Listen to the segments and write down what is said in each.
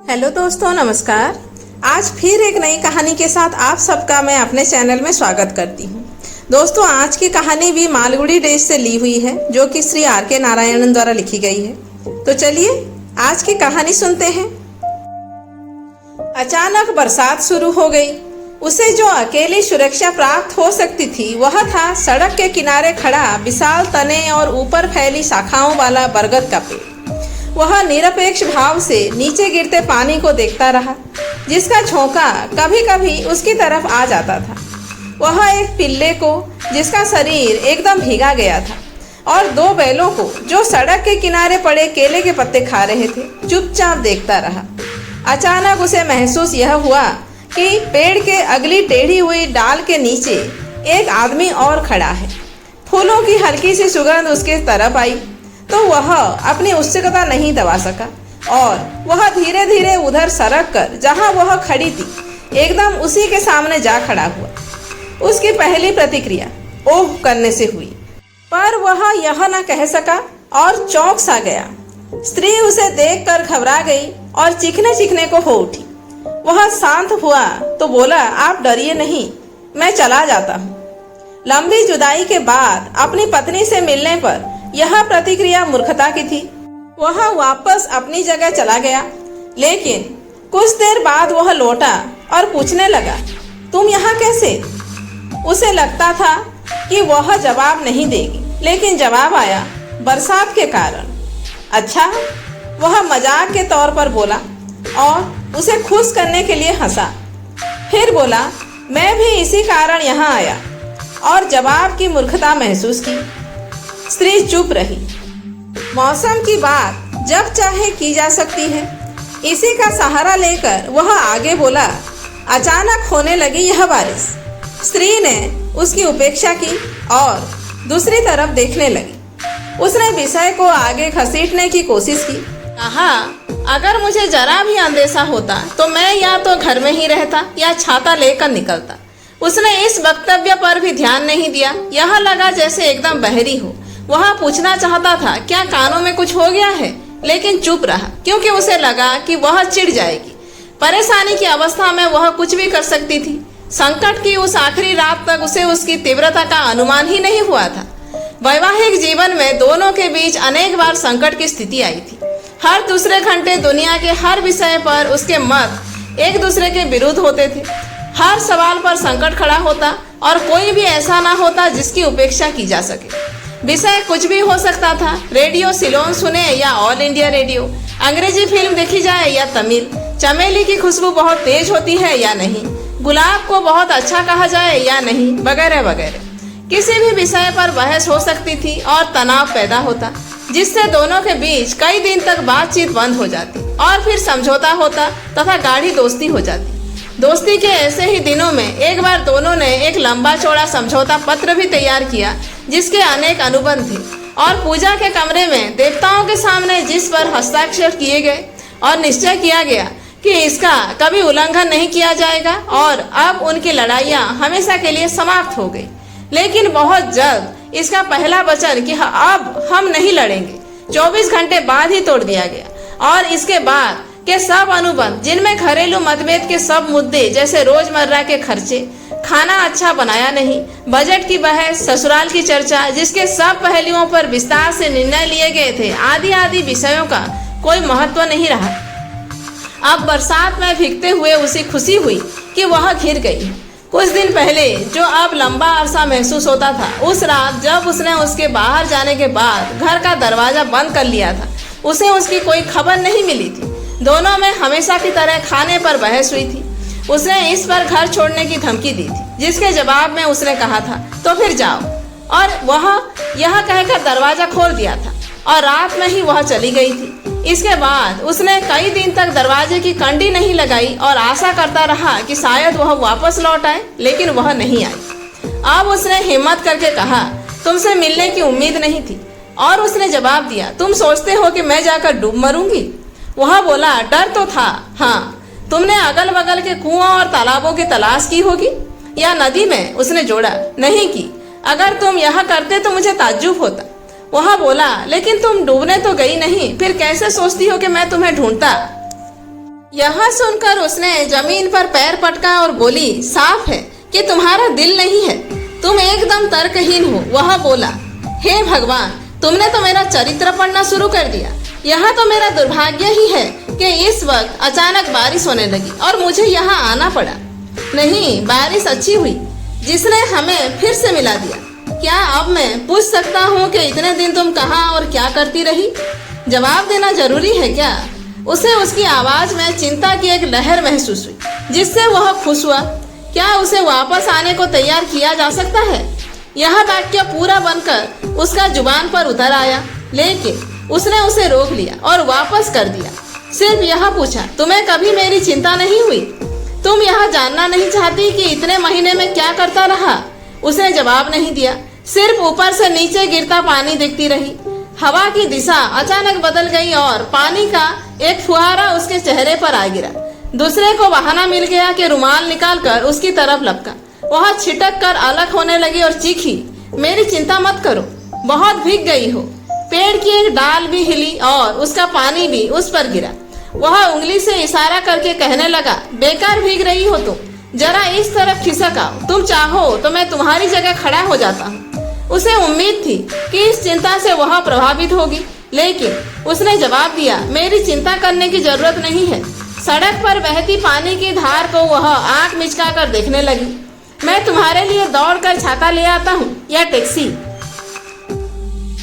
Hello दोस्तों, नमस्कार। आज फिर एक नई कहानी के साथ आप सबका मैं अपने चैनल में स्वागत करती हूँ। दोस्तों, आज की कहानी भी मालगुडी डेज से ली हुई है, जो कि श्री R.K. नारायणन द्वारा लिखी गई है। तो चलिए आज की कहानी सुनते हैं। अचानक बरसात शुरू हो गई। उसे जो अकेली सुरक्षा प्राप्त हो सकती थी वह था सड़क के किनारे खड़ा विशाल तने और ऊपर फैली शाखाओं वाला बरगद का पेड़। वह निरपेक्ष भाव से नीचे गिरते पानी को देखता रहा, जिसका झोंका कभी कभी उसकी तरफ आ जाता था। वह एक पिल्ले को, जिसका शरीर एकदम भीगा गया था, और दो बैलों को जो सड़क के किनारे पड़े केले के पत्ते खा रहे थे, चुपचाप देखता रहा। अचानक उसे महसूस यह हुआ कि पेड़ के अगली टेढ़ी हुई डाल के नीचे एक आदमी और खड़ा है। फूलों की हल्की सी सुगंध उसके तरफ आई तो वह अपनी उत्सुकता नहीं दबा सका और वह धीरे धीरे उधर सरक कर जहां वह खड़ी थी एकदम उसी के सामने जा खड़ा हुआ। उसकी पहली प्रतिक्रिया ओह करने से हुई, पर वह यह न कह सका और चौंक सा गया। स्त्री उसे देखकर घबरा गई और चीखने को हो उठी। वह शांत हुआ तो बोला, आप डरिए नहीं, मैं चला जाता हूँ। लंबी जुदाई के बाद अपनी पत्नी से मिलने पर यह प्रतिक्रिया मूर्खता की थी। वह वापस अपनी जगह चला गया, लेकिन कुछ देर बाद वह लौटा और पूछने लगा, तुम यहाँ कैसे? उसे लगता था कि वह जवाब नहीं देगी, लेकिन जवाब आया, बरसात के कारण। अच्छा, वह मजाक के तौर पर बोला और उसे खुश करने के लिए हंसा। फिर बोला, मैं भी इसी कारण यहाँ आया, और जवाब की मूर्खता महसूस की। स्त्री चुप रही। मौसम की बात जब चाहे की जा सकती है, इसी का सहारा लेकर वह आगे बोला, अचानक होने लगी यह बारिश। स्त्री ने उसकी उपेक्षा की और दूसरी तरफ देखने लगी। उसने विषय को आगे घसीटने की कोशिश की। कहा, अगर मुझे जरा भी अंदेशा होता तो मैं या तो घर में ही रहता या छाता लेकर निकलता। उसने इस वक्तव्य पर भी ध्यान नहीं दिया। यह लगा जैसे एकदम बहरी हो। वह पूछना चाहता था, क्या कानों में कुछ हो गया है, लेकिन चुप रहा, क्योंकि उसे लगा कि वह चिढ़ जाएगी। परेशानी की अवस्था में वह कुछ भी कर सकती थी। संकट की उस आखिरी रात तक उसे उसकी तीव्रता का अनुमान ही नहीं हुआ था। वैवाहिक जीवन में दोनों के बीच अनेक बार संकट की स्थिति आई थी। हर दूसरे घंटे दुनिया के हर विषय पर उसके मत एक दूसरे के विरुद्ध होते थे। हर सवाल पर संकट खड़ा होता और कोई भी ऐसा ना होता जिसकी उपेक्षा की जा सके। विषय कुछ भी हो सकता था। रेडियो सिलोन सुने या ऑल इंडिया रेडियो, अंग्रेजी फिल्म देखी जाए या तमिल, चमेली की खुशबू बहुत तेज होती है या नहीं, गुलाब को बहुत अच्छा कहा जाए या नहीं, वगैरह वगैरह। किसी भी विषय पर बहस हो सकती थी और तनाव पैदा होता, जिससे दोनों के बीच कई दिन तक बातचीत बंद हो जाती और फिर समझौता होता तथा गाढ़ी दोस्ती हो जाती। दोस्ती के ऐसे ही दिनों में एक बार दोनों ने एक लंबा चौड़ा समझौता पत्र भी तैयार किया, जिसके अनेक अनुबंध थे, और पूजा के कमरे में देवताओं के सामने जिस पर हस्ताक्षर किए गए और निश्चय किया गया कि इसका कभी उल्लंघन नहीं किया जाएगा। और अब उनकी लड़ाइयाँ हमेशा के लिए समाप्त हो गई। लेकिन बहुत जल्द इसका पहला वचन कि अब हम नहीं लड़ेंगे 24 घंटे बाद ही तोड़ दिया गया, और इसके बाद के सब अनुबंध, जिनमें घरेलू मतभेद के सब मुद्दे जैसे रोजमर्रा के खर्चे, खाना अच्छा बनाया नहीं, बजट की बहस, ससुराल की चर्चा, जिसके सब पहलुओं पर विस्तार से निर्णय लिए गए थे, आदि आदि विषयों का कोई महत्व नहीं रहा। अब बरसात में भीगते हुए उसे खुशी हुई कि वह घिर गई। कुछ दिन पहले जो अब लंबा अरसा महसूस होता था, उस रात जब उसने उसके बाहर जाने के बाद घर का दरवाजा बंद कर लिया था, उसे उसकी कोई खबर नहीं मिली थी। दोनों में हमेशा की तरह खाने पर बहस हुई थी। उसने इस पर घर छोड़ने की धमकी दी थी, जिसके जवाब में उसने कहा था, तो फिर जाओ, और वह यह कहकर दरवाजा खोल दिया था और रात में ही वह चली गई थी। इसके बाद उसने कई दिन तक दरवाजे की कंडी नहीं लगाई और आशा करता रहा कि शायद वह वापस लौट आए, लेकिन वह नहीं आई। अब उसने हिम्मत करके कहा, तुमसे मिलने की उम्मीद नहीं थी, और उसने जवाब दिया, तुम सोचते हो कि मैं जाकर डूब मरूंगी? वह बोला, डर तो था, हाँ। तुमने अगल बगल के कुआं और तालाबों की तलाश की होगी, या नदी में? उसने जोड़ा, नहीं की। अगर तुम यह करते तो मुझे ताज्जुब होता। वह बोला, लेकिन तुम डूबने तो गई नहीं, फिर कैसे सोचती हो कि मैं तुम्हें ढूंढता? यह सुनकर उसने जमीन पर पैर पटका और बोली, साफ है कि तुम्हारा दिल नहीं है, तुम एकदम तर्कहीन हो। वह बोला, हे भगवान, तुमने तो मेरा चरित्र पढ़ना शुरू कर दिया। यह तो मेरा दुर्भाग्य ही है कि इस वक्त अचानक बारिश होने लगी और मुझे यहाँ आना पड़ा। नहीं, बारिश अच्छी हुई जिसने हमें फिर से मिला दिया। क्या अब मैं पूछ सकता हूँ कि इतने दिन तुम कहाँ और क्या करती रही? जवाब देना जरूरी है क्या? उसे उसकी आवाज में चिंता की एक लहर महसूस हुई, जिससे वह खुश हुआ। क्या उसे वापस आने को तैयार किया जा सकता है? यह वाक्य पूरा बनकर उसका जुबान पर उतर आया, लेकिन उसने उसे रोक लिया और वापस कर दिया। सिर्फ यह पूछा, तुम्हें कभी मेरी चिंता नहीं हुई? तुम यह जानना नहीं चाहती कि इतने महीने में क्या करता रहा? उसने जवाब नहीं दिया, सिर्फ ऊपर से नीचे गिरता पानी देखती रही। हवा की दिशा अचानक बदल गई और पानी का एक फुहारा उसके चेहरे पर आ गिरा। दूसरे को बहाना मिल गया कि रुमाल निकालकर उसकी तरफ लपका। वह छिटक कर अलग होने लगी और चीखी, मेरी चिंता मत करो, बहुत भीग गई हो। पेड़ की एक डाल भी हिली और उसका पानी भी उस पर गिरा। वह उंगली से इशारा करके कहने लगा, बेकार भीग रही हो तुम, जरा इस तरफ खिसक आओ। तुम चाहो तो मैं तुम्हारी जगह खड़ा हो जाता हूँ। उसे उम्मीद थी कि इस चिंता से वह प्रभावित होगी, लेकिन उसने जवाब दिया, मेरी चिंता करने की जरूरत नहीं है। सड़क पर बहती पानी की धार को वह आंख मिचका कर देखने लगी। मैं तुम्हारे लिए दौड़कर छाता ले आता हूँ या टैक्सी?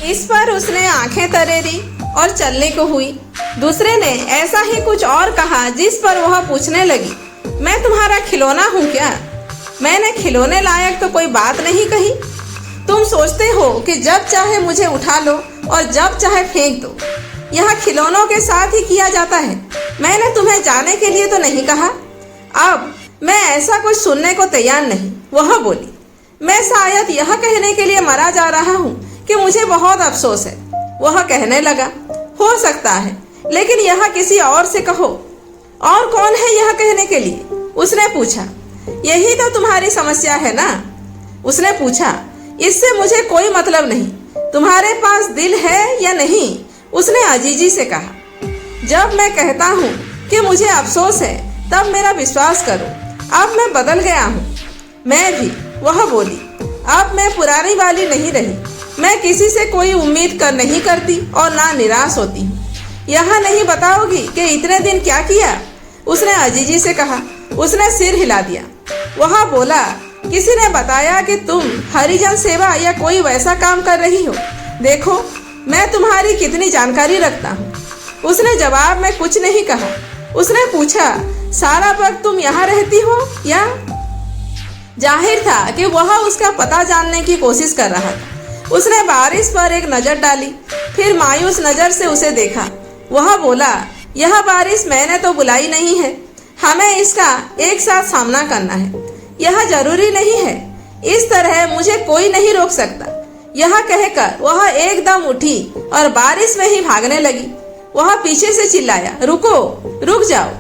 इस पर उसने आंखें तरेरी और चलने को हुई। दूसरे ने ऐसा ही कुछ और कहा, जिस पर वह पूछने लगी, मैं तुम्हारा खिलौना हूँ क्या? मैंने खिलौने लायक तो कोई बात नहीं कही। तुम सोचते हो कि जब चाहे मुझे उठा लो और जब चाहे फेंक दो। यह खिलौनों के साथ ही किया जाता है। मैंने तुम्हें जाने के लिए तो नहीं कहा। अब मैं ऐसा कुछ सुनने को तैयार नहीं। वह बोली, मैं शायद यह कहने के लिए मरा जा रहा हूँ कि मुझे बहुत अफसोस है। वह कहने लगा, हो सकता है, लेकिन यह किसी और से कहो। और कौन है यह कहने के लिए? उसने पूछा। यही तो तुम्हारी समस्या है ना? उसने पूछा। इससे मुझे कोई मतलब नहीं। तुम्हारे पास दिल है या नहीं? उसने अजीजी से कहा। जब मैं कहता हूँ कि मुझे अफसोस है, तब मेरा विश्वास करो, अब मैं बदल गया हूँ। मैं भी, वह बोली, अब मैं पुरानी वाली नहीं रही। मैं किसी से कोई उम्मीद कर नहीं करती और ना निराश होती हूँ। यहाँ नहीं बताओगी कि इतने दिन क्या किया? उसने अजीजी से कहा। उसने सिर हिला दिया। वह बोला, किसी ने बताया कि तुम हरिजन सेवा या कोई वैसा काम कर रही हो। देखो, मैं तुम्हारी कितनी जानकारी रखता हूँ। उसने जवाब में कुछ नहीं कहा। उसने पूछा, सारा वक्त तुम यहाँ रहती हो या? जाहिर था कि वह उसका पता जानने की कोशिश कर रहा था। उसने बारिश पर एक नज़र डाली, फिर मायूस नज़र से उसे देखा। वह बोला, यह बारिश मैंने तो बुलाई नहीं है। हमें इसका एक साथ सामना करना है। यह जरूरी नहीं है। इस तरह मुझे कोई नहीं रोक सकता। यह कहकर वह एकदम उठी और बारिश में ही भागने लगी। वह पीछे से चिल्लाया, रुको, रुक जाओ।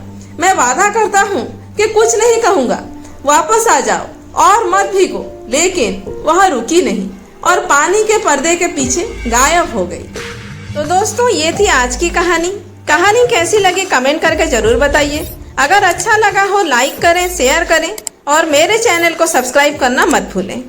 मैं वादा करता हूँ कि कुछ नहीं कहूँगा। वापस आ जाओ और मत भीगो। लेकिन वह रुकी नहीं और पानी के पर्दे के पीछे गायब हो गई। तो दोस्तों, ये थी आज की कहानी। कहानी कैसी लगी कमेंट करके जरूर बताइए। अगर अच्छा लगा हो लाइक करें, शेयर करें और मेरे चैनल को सब्सक्राइब करना मत भूलें।